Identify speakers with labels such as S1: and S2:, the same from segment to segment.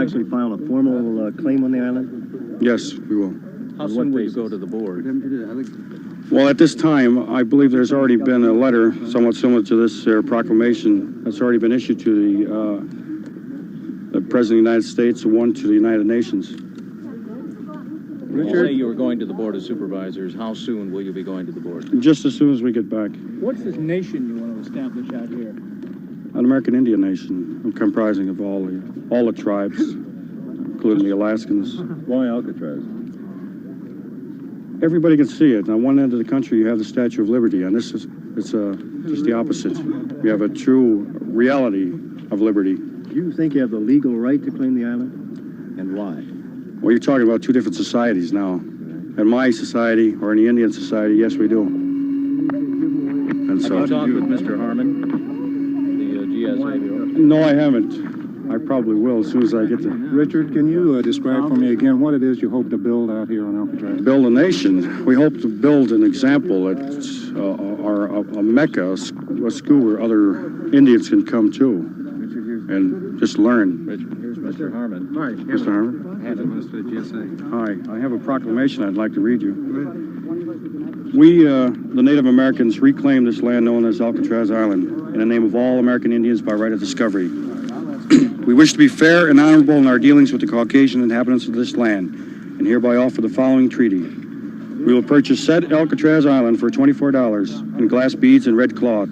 S1: actually file a formal claim on the island?
S2: Yes, we will.
S3: How soon will you go to the board?
S2: Well, at this time, I believe there's already been a letter somewhat similar to this proclamation that's already been issued to the President of the United States and one to the United Nations.
S3: You say you were going to the Board of Supervisors. How soon will you be going to the board?
S2: Just as soon as we get back.
S4: What's this nation you want to establish out here?
S2: An American Indian nation comprising of all the tribes, including the Alaskans.
S1: Why Alcatraz?
S2: Everybody can see it. On one end of the country, you have the Statue of Liberty, and it's just the opposite. We have a true reality of liberty.
S1: Do you think you have the legal right to claim the island? And why?
S2: Well, you're talking about two different societies now. In my society, or in the Indian society, yes, we do. And so,
S3: Have you talked with Mr. Harmon, the GSA Bureau?
S2: No, I haven't. I probably will as soon as I get to
S5: Richard, can you describe for me again what it is you hope to build out here on Alcatraz?
S2: build a nation. We hope to build an example that's a mecca, a school where other Indians can come to and just learn.
S3: Richard, here's Mr. Harmon.
S5: Hi,
S2: Mr. Harmon?
S5: Mr. GSA.
S2: Hi, I have a proclamation I'd like to read you. We, the Native Americans, reclaim this land known as Alcatraz Island in the name of all American Indians by right of discovery. We wish to be fair and honorable in our dealings with the Caucasian inhabitants of this land, and hereby offer the following treaty. We will purchase said Alcatraz Island for $24 in glass beads and red cloth,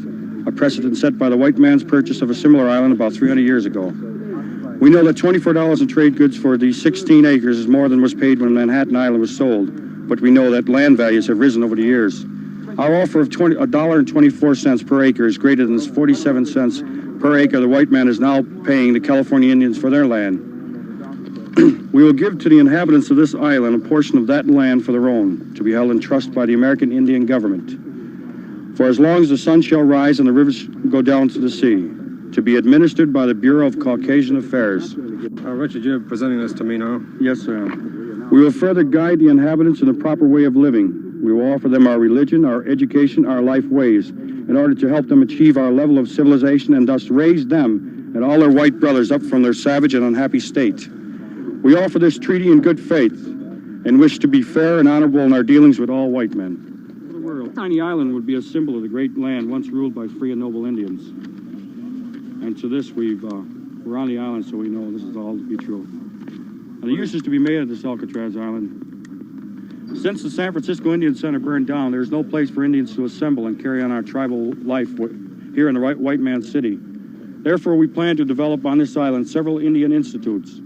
S2: a precedent set by the white man's purchase of a similar island about 300 years ago. We know that $24 in trade goods for these 16 acres is more than was paid when Manhattan Island was sold, but we know that land values have risen over the years. Our offer of $1.24 per acre is greater than the 47 cents per acre the white man is now paying the California Indians for their land. We will give to the inhabitants of this island a portion of that land for their own, to be held in trust by the American Indian government. For as long as the sun shall rise and the rivers go down to the sea, to be administered by the Bureau of Caucasian Affairs.
S5: Richard, you're presenting this to me now.
S2: Yes, sir. We will further guide the inhabitants in the proper way of living. We will offer them our religion, our education, our life ways, in order to help them achieve our level of civilization and thus raise them and all their white brothers up from their savage and unhappy state. We offer this treaty in good faith and wish to be fair and honorable in our dealings with all white men. A tiny island would be a symbol of the great land once ruled by free and noble Indians. And to this, we're on the island, so we know this is all to be true. And the use is to be made of this Alcatraz Island. Since the San Francisco Indian Center burned down, there is no place for Indians to assemble and carry on our tribal life here in the white man's city. Therefore, we plan to develop on this island several Indian institutes.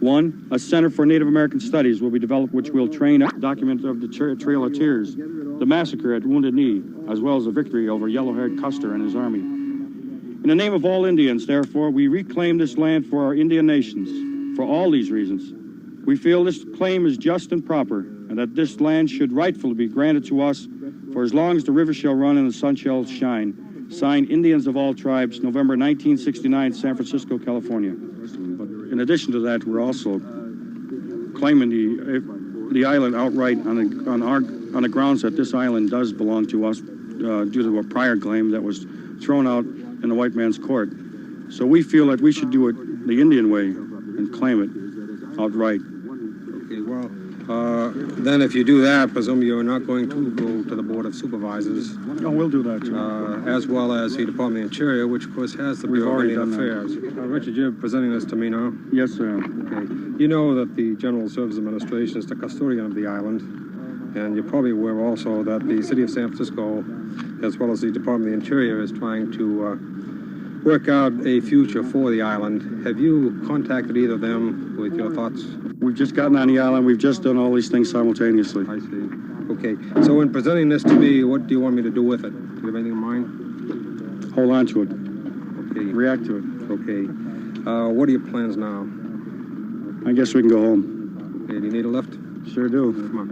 S2: One, a Center for Native American Studies will be developed, which will train and document of the Trail of Tears, the massacre at Wounded Knee, as well as the victory over yellow-haired Custer and his army. In the name of all Indians, therefore, we reclaim this land for our Indian nations. For all these reasons, we feel this claim is just and proper, and that this land should rightfully be granted to us for as long as the river shall run and the sun shall shine. Signed, Indians of all tribes, November 1969, San Francisco, California. But in addition to that, we're also claiming the island outright on the grounds that this island does belong to us due to a prior claim that was thrown out in the white man's court. So we feel that we should do it the Indian way and claim it outright.
S5: Okay, well, then if you do that, presumably you're not going to go to the Board of Supervisors.
S2: No, we'll do that too.
S5: As well as the Department of the Interior, which of course has the
S2: We've
S5: Bureau of
S2: already
S5: Indian
S2: done that.
S5: Affairs. Richard, you're presenting this to me now.
S2: Yes, sir.
S5: Okay. You know that the General Services Administration is the custodian of the island, and you're probably aware also that the City of San Francisco, as well as the Department of the Interior, is trying to work out a future for the island. Have you contacted either of them with your thoughts?
S2: We've just gotten on the island. We've just done all these things simultaneously.
S5: I see. Okay. So in presenting this to me, what do you want me to do with it? Do you have anything in mind?
S2: Hold on to it.
S5: Okay.
S2: React to it.
S5: Okay. What are your plans now?
S2: I guess we can go home.
S5: Okay. Do you need a lift?
S2: Sure do.
S5: Come on.